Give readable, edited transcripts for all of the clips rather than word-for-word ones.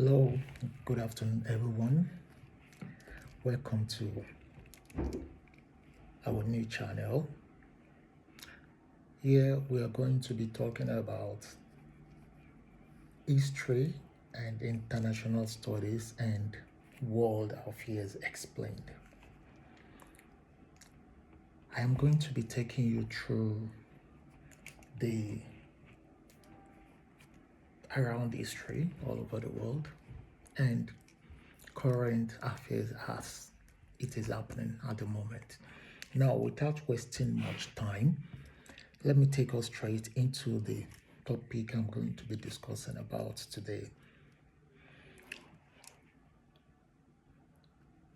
Hello, good afternoon, everyone. Welcome to our new channel. Here we are going to be talking about history and international studies and world affairs explained. I am going to be taking you through the around history all over the world and current affairs as it is happening at the moment. Now, without wasting much time, let me take us straight into the topic I'm going to be discussing about today.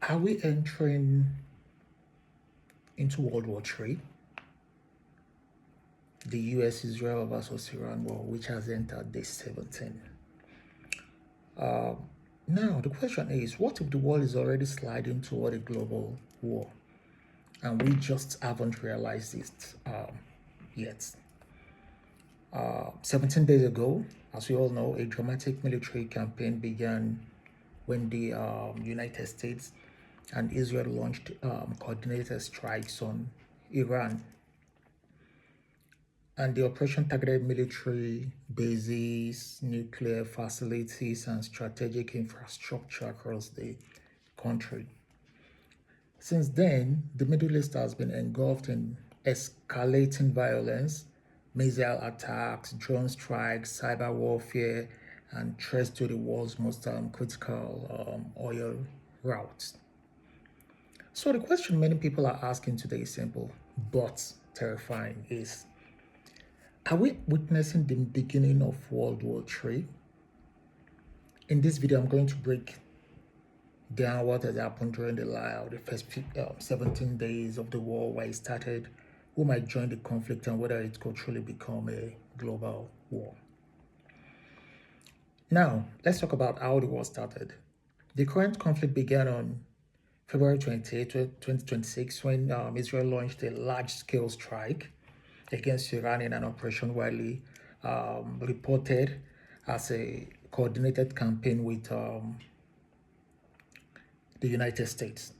Are we entering into World War III? The US-Israel versus Iran war, which has entered day 17. Now, the question is, what if the world is already sliding toward a global war and we just haven't realized it yet? 17 days ago, as we all know, a dramatic military campaign began when the United States and Israel launched coordinated strikes on Iran. And the operation targeted military bases, nuclear facilities, and strategic infrastructure across the country. Since then, the Middle East has been engulfed in escalating violence, missile attacks, drone strikes, cyber warfare, and threats to the world's most critical oil routes. So the question many people are asking today is simple but terrifying: is, are we witnessing the beginning of World War III? In this video, I'm going to break down what has happened during the first 17 days of the war, why it started, who might join the conflict, and whether it could truly become a global war. Now, let's talk about how the war started. The current conflict began on February 28, 2026, when Israel launched a large-scale strike against Iran in an operation widely reported as a coordinated campaign with the United States.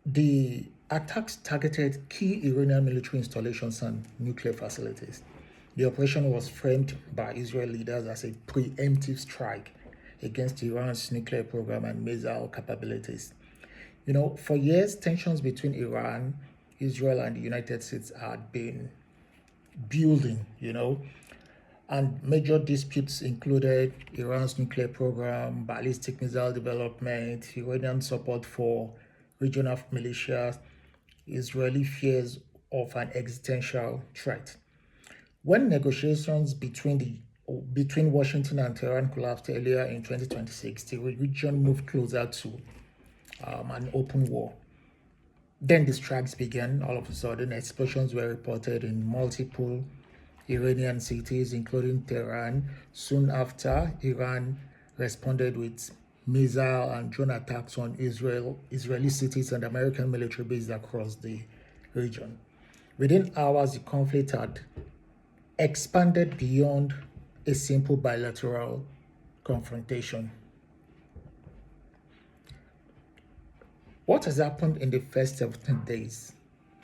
The attacks targeted key Iranian military installations and nuclear facilities. The operation was framed by Israel leaders as a preemptive strike against Iran's nuclear program and missile capabilities. You know, for years, tensions between Iran, Israel, and the United States had been building, and major disputes included Iran's nuclear program, ballistic missile development, Iranian support for regional militias, Israeli fears of an existential threat. When negotiations between Washington and Tehran collapsed earlier in 2026, the region moved closer to an open war. Then the strikes began. All of a sudden, explosions were reported in multiple Iranian cities, including Tehran. Soon after, Iran responded with missile and drone attacks on Israeli cities and American military bases across the region. Within hours, the conflict had expanded beyond a simple bilateral confrontation. What has happened in the first 17 days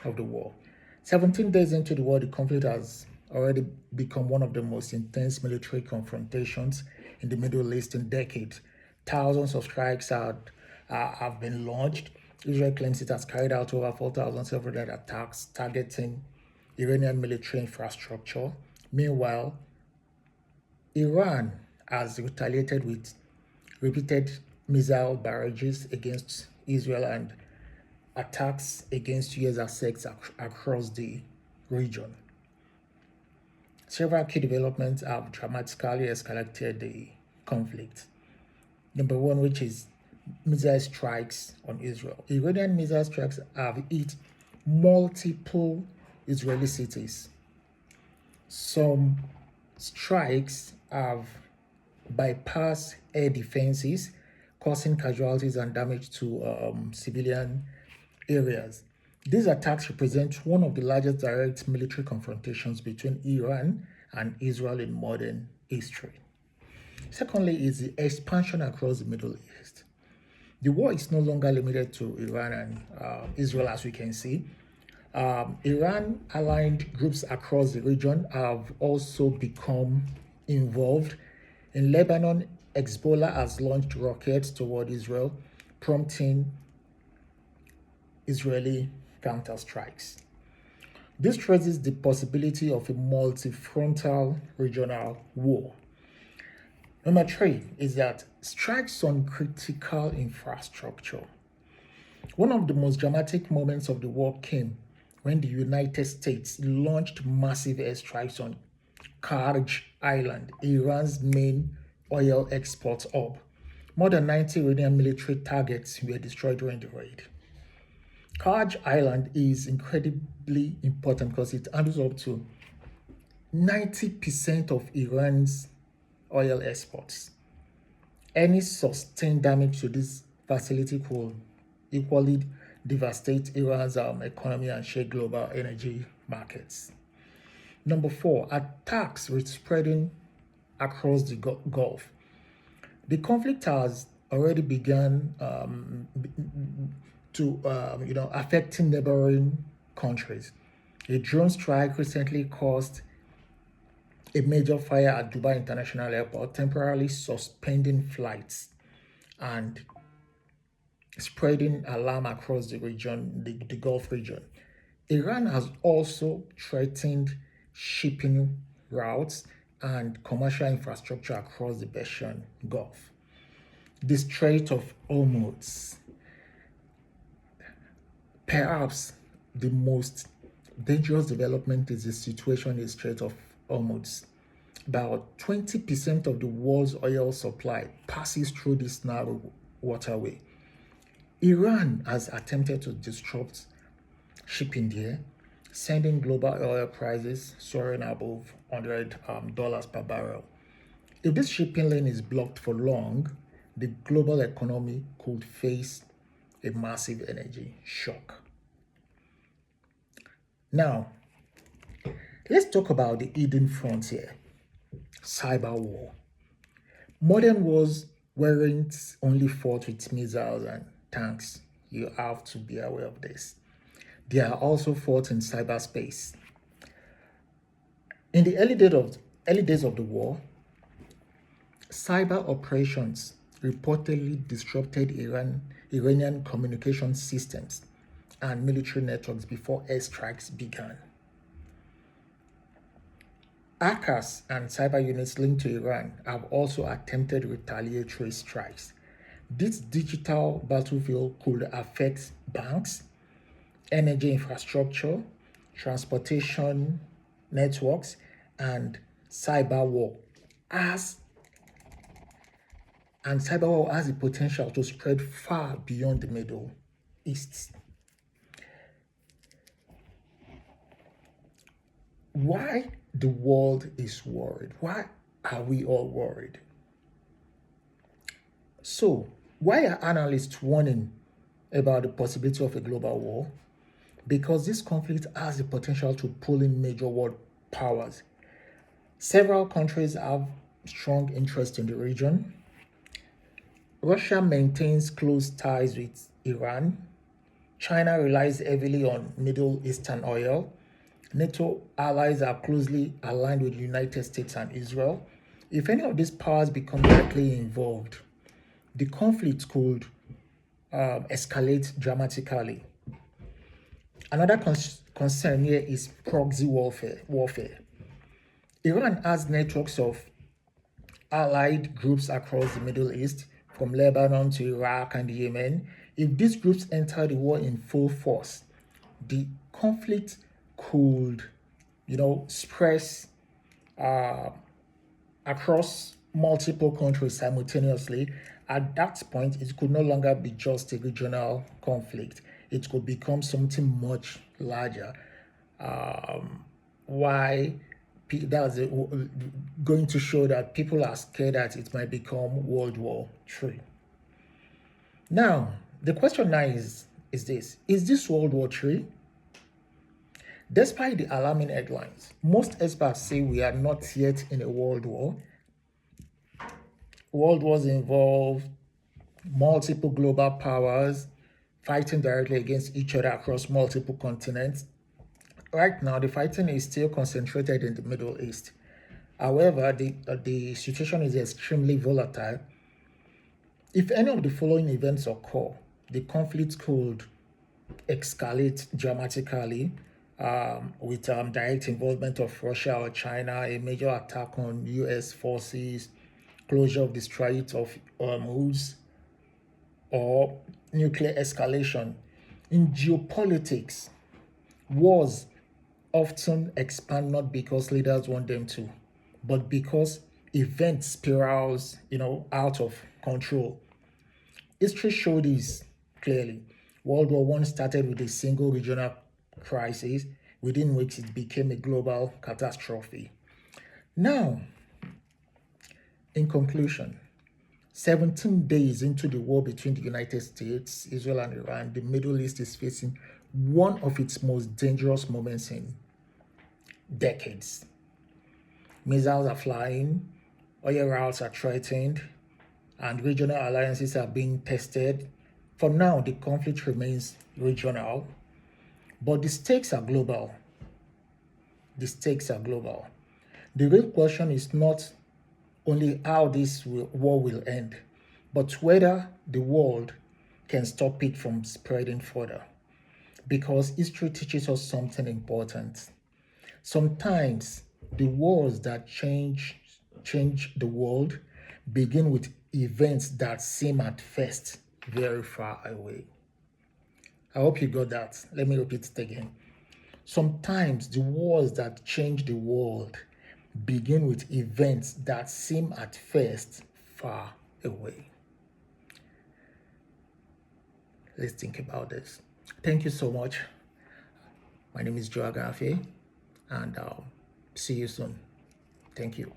of the war? 17 days into the war, the conflict has already become one of the most intense military confrontations in the Middle East in decades. Thousands of strikes have been launched. Israel claims it has carried out over 4,700 attacks targeting Iranian military infrastructure. Meanwhile, Iran has retaliated with repeated missile barrages against Israel and attacks against US assets across the region. Several key developments have dramatically escalated the conflict. Number one, which is missile strikes on Israel. Iranian missile strikes have hit multiple Israeli cities. Some strikes have bypassed air defenses, causing casualties and damage to civilian areas. These attacks represent one of the largest direct military confrontations between Iran and Israel in modern history. Secondly, is the expansion across the Middle East. The war is no longer limited to Iran and Israel, as we can see. Iran-aligned groups across the region have also become involved. In Lebanon, Hezbollah has launched rockets toward Israel, prompting Israeli counterstrikes. This raises the possibility of a multi-frontal regional war. Number three is that strikes on critical infrastructure. One of the most dramatic moments of the war came when the United States launched massive airstrikes on Karj Island, Iran's main oil export hub. More than 90 Iranian military targets were destroyed during the raid. Karj Island is incredibly important because it handles up to 90% of Iran's oil exports. Any sustained damage to this facility could equally devastate Iran's economy and shake global energy markets. Number four, attacks were spreading across the Gulf. The conflict has already begun affecting neighboring countries. A drone strike recently caused a major fire at Dubai International Airport, temporarily suspending flights and spreading alarm across the region, the Gulf region. Iran has also threatened shipping routes and commercial infrastructure across the Persian Gulf. The Strait of Hormuz, perhaps the most dangerous development is the situation in the Strait of Hormuz. About 20% of the world's oil supply passes through this narrow waterway. Iran has attempted to disrupt shipping there, sending global oil prices soaring above $100 per barrel. If this shipping lane is blocked for long, the global economy could face a massive energy shock. Now, let's talk about the hidden frontier, cyber war. Modern wars weren't only fought with missiles and tanks. You have to be aware of this. They are also fought in cyberspace. In the early days of the war, cyber operations reportedly disrupted Iranian communication systems and military networks before airstrikes began. Hackers and cyber units linked to Iran have also attempted retaliatory strikes. This digital battlefield could affect banks, energy infrastructure, transportation networks, and cyber war has the potential to spread far beyond the Middle East. Why the world is worried? Why are we all worried? So, why are analysts warning about the possibility of a global war? Because this conflict has the potential to pull in major world powers. Several countries have strong interest in the region. Russia maintains close ties with Iran. China relies heavily on Middle Eastern oil. NATO allies are closely aligned with the United States and Israel. If any of these powers become directly involved, the conflict could escalate dramatically. Another concern here is proxy warfare. Iran has networks of allied groups across the Middle East, from Lebanon to Iraq and Yemen. If these groups enter the war in full force, the conflict could, spread across multiple countries simultaneously. At that point, it could no longer be just a regional conflict. It could become something much larger. Why? That's going to show that people are scared that it might become World War III. Now, the question now is this: is this World War III? Despite the alarming headlines, most experts say we are not yet in a world war. World wars involve multiple global powers fighting directly against each other across multiple continents. Right now, the fighting is still concentrated in the Middle East. However, the situation is extremely volatile. If any of the following events occur, the conflict could escalate dramatically with direct involvement of Russia or China, a major attack on US forces, closure of the Strait of Hormuz, or nuclear escalation. In geopolitics, wars often expand not because leaders want them to, but because event spirals, out of control. History showed this clearly. World War One started with a single regional crisis, within which it became a global catastrophe. Now, in conclusion, 17 days into the war between the United States, Israel, and Iran, the Middle East is facing one of its most dangerous moments in decades. Missiles are flying, oil routes are threatened, and regional alliances are being tested. For now, the conflict remains regional, but the stakes are global. The stakes are global. The real question is not only how this war will end, but whether the world can stop it from spreading further. Because history teaches us something important. Sometimes the wars that change the world begin with events that seem at first very far away. I hope you got that. Let me repeat it again. Sometimes the wars that change the world begin with events that seem at first far away. Let's think about this. Thank you so much. My name is Joe Agafe, and see you soon. Thank you.